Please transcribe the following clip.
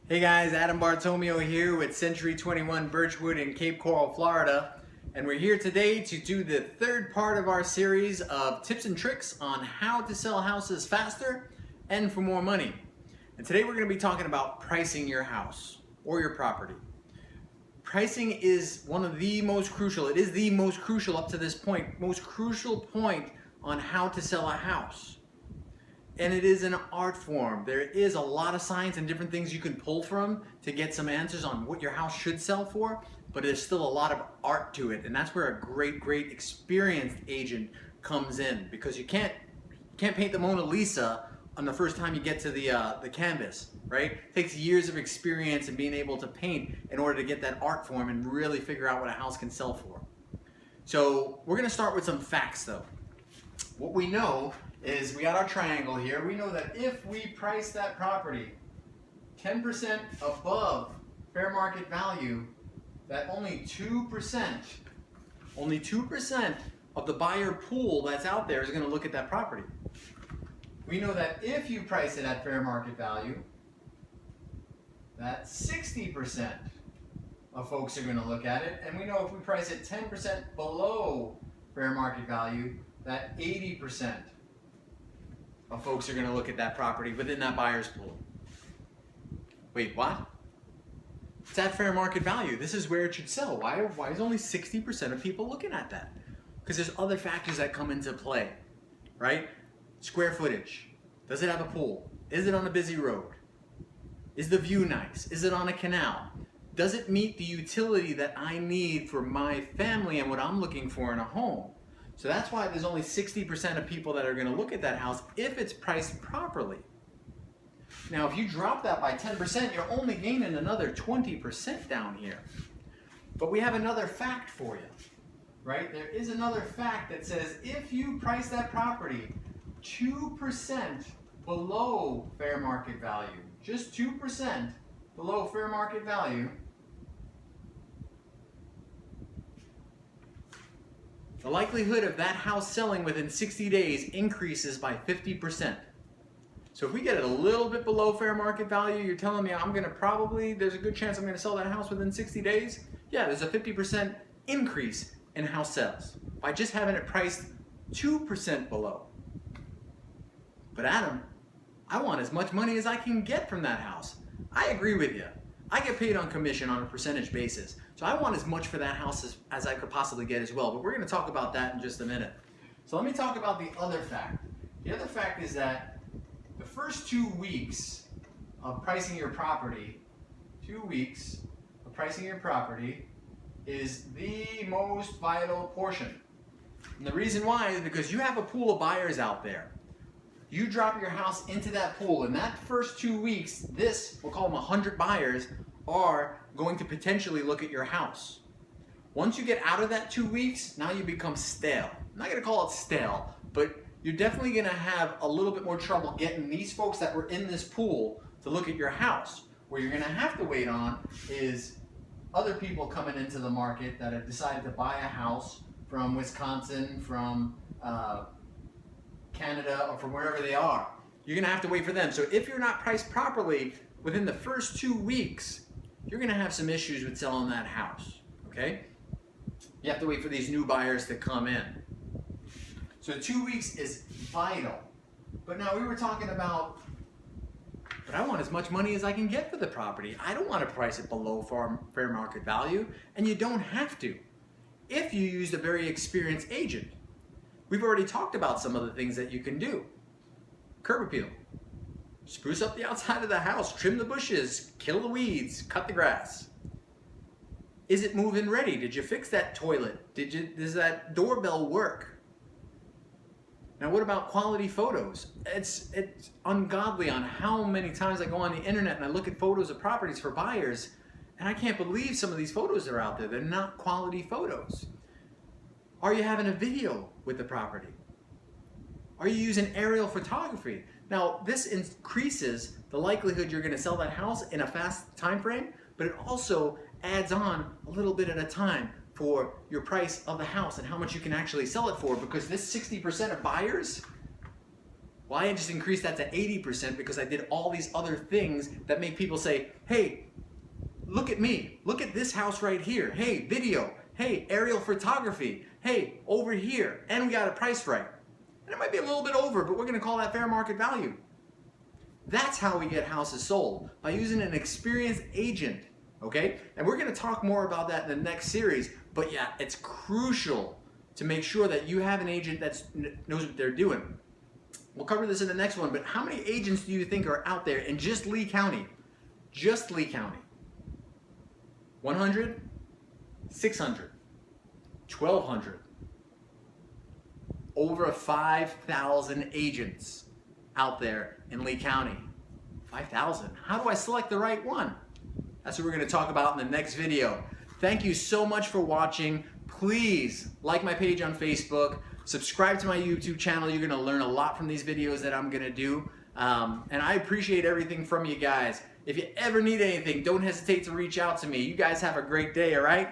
Hey guys, Adam Bartomeo here with Century 21 Birchwood in Cape Coral, Florida. And we're here today to do the third part of our series of tips and tricks on how to sell houses faster and for more money. And today we're going to be talking about pricing your house or your property. Pricing is one of the most crucial, it is the most crucial up to this point, most crucial point on how to sell a house. And it is an art form. There is a lot of science and different things you can pull from to get some answers on what your house should sell for, but there's still a lot of art to it. And that's where a great experienced agent comes in, because you can't paint the Mona Lisa on the first time you get to the canvas, right? It takes years of experience and being able to paint in order to get that art form and really figure out what a house can sell for. So we're gonna start with some facts though. What we know is we got our triangle here. We know that if we price that property 10% above fair market value, that only 2% of the buyer pool that's out there is going to look at that property. We know that if you price it at fair market value, that 60% of folks are going to look at it. And we know if we price it 10% below fair market value, that 80% of folks are going to look at that property within that buyer's pool. Wait, what? It's at fair market value. This is where it should sell. Why is only 60% of people looking at that? Because there's other factors that come into play, right? Square footage. Does it have a pool? Is it on a busy road? Is the view nice? Is it on a canal? Does it meet the utility that I need for my family and what I'm looking for in a home? So that's why there's only 60% of people that are going to look at that house if it's priced properly. Now, if you drop that by 10%, you're only gaining another 20% down here. But we have another fact for you, right? There is another fact that says if you price that property 2% below fair market value, just 2% below fair market value, the likelihood of that house selling within 60 days increases by 50%. So if we get it a little bit below fair market value, you're telling me there's a good chance I'm going to sell that house within 60 days? Yeah, there's a 50% increase in house sales by just having it priced 2% below. But Adam, I want as much money as I can get from that house. I agree with you. I get paid on commission on a percentage basis. So I want as much for that house as I could possibly get as well. But we're going to talk about that in just a minute. So let me talk about the other fact. The other fact is that the first 2 weeks of pricing your property, 2 weeks of pricing your property is the most vital portion. And the reason why is because you have a pool of buyers out there. You drop your house into that pool, and that first 2 weeks, we'll call them 100 buyers, are going to potentially look at your house. Once you get out of that 2 weeks, now you become stale. I'm not going to call it stale, but you're definitely going to have a little bit more trouble getting these folks that were in this pool to look at your house. What you're going to have to wait on is other people coming into the market that have decided to buy a house from Wisconsin, from Canada, or from wherever they are. You're going to have to wait for them. So if you're not priced properly within the first 2 weeks, you're going to have some issues with selling that house, okay? You have to wait for these new buyers to come in. So 2 weeks is vital. But now we were talking about, but I want as much money as I can get for the property. I don't want to price it below fair market value, and you don't have to if you used a very experienced agent. We've already talked about some of the things that you can do. Curb appeal. Spruce up the outside of the house, trim the bushes, kill the weeds, cut the grass. Is it move-in ready? Did you fix that toilet? Does that doorbell work? Now what about quality photos? It's ungodly on how many times I go on the internet and I look at photos of properties for buyers, and I can't believe some of these photos that are out there. They're not quality photos. Are you having a video with the property? Are you using aerial photography? Now, this increases the likelihood you're going to sell that house in a fast time frame, but it also adds on a little bit at a time for your price of the house and how much you can actually sell it for, because this 60% of buyers, Well, I just increased that to 80% because I did all these other things that make people say, hey, look at me. Look at this house right here. Hey, video. Hey, aerial photography. Hey, over here. And we got it priced right. And it might be a little bit over, but we're going to call that fair market value. That's how we get houses sold, by using an experienced agent, okay? And we're going to talk more about that in the next series. But yeah, it's crucial to make sure that you have an agent that knows what they're doing. We'll cover this in the next one, but how many agents do you think are out there in just Lee County? Just Lee County. 100? 600? 1,200? Over 5,000 agents out there in Lee County. 5,000. How do I select the right one? That's what we're going to talk about in the next video. Thank you so much for watching. Please like my page on Facebook. Subscribe to my YouTube channel. You're going to learn a lot from these videos that I'm going to do. And I appreciate everything from you guys. If you ever need anything, don't hesitate to reach out to me. You guys have a great day, all right?